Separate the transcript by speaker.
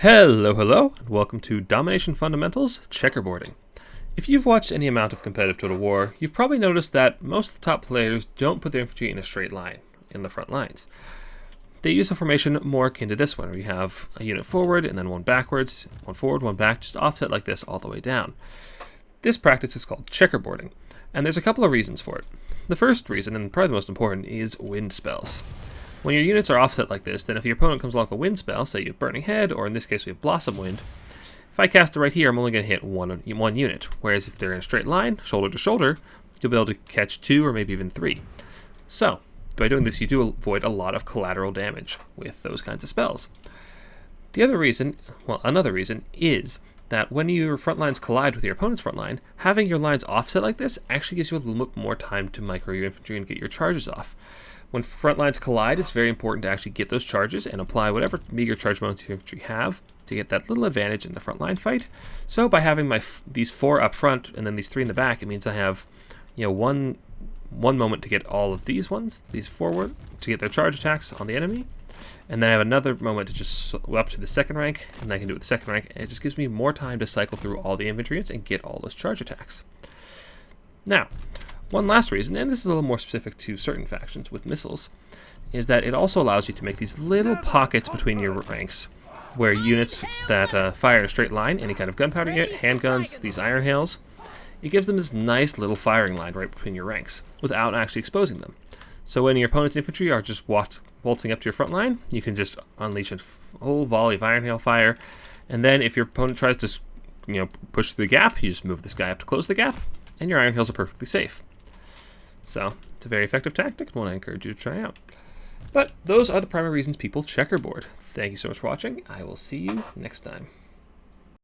Speaker 1: Hello, and welcome to Domination Fundamentals Checkerboarding. If you've watched any amount of competitive Total War, you've probably noticed that most of the top players don't put their infantry in a straight line in the front lines. They use a formation more akin to this one, where you have a unit forward and then one backwards, one forward, one back, just offset like this all the way down. This practice is called checkerboarding, and there's a couple of reasons for it. The first reason, and probably the most important, is wind spells. When your units are offset like this, then if your opponent comes along with a wind spell, say you have Burning Head, or in this case we have Blossom Wind, if I cast it right here, I'm only going to hit one unit, whereas if they're in a straight line, shoulder to shoulder, you'll be able to catch 2 or maybe even 3. So, by doing this, you do avoid a lot of collateral damage with those kinds of spells. Another reason is that when your front lines collide with your opponent's front line, having your lines offset like this actually gives you a little bit more time to micro your infantry and get your charges off. When front lines collide, it's very important to actually get those charges and apply whatever meager charge mounts your infantry have to get that little advantage in the front line fight. So by having these 4 up front and then these 3 in the back, it means I have one moment to get all of these forward, to get their charge attacks on the enemy, and then I have another moment to just go up to the second rank, and then I can do it with the second rank, and it just gives me more time to cycle through all the infantry units and get all those charge attacks. Now, one last reason, and this is a little more specific to certain factions with missiles, is that it also allows you to make these little pockets between your ranks, where units that fire in a straight line, any kind of gunpowder unit, handguns, these iron hails, it gives them this nice little firing line right between your ranks, without actually exposing them. So when your opponent's infantry are just waltzing up to your front line, you can just unleash a whole volley of iron hail fire, and then if your opponent tries to push through the gap, you just move this guy up to close the gap, and your iron hails are perfectly safe. So, it's a very effective tactic, and one I encourage you to try out. But those are the primary reasons people checkerboard. Thank you so much for watching. I will see you next time.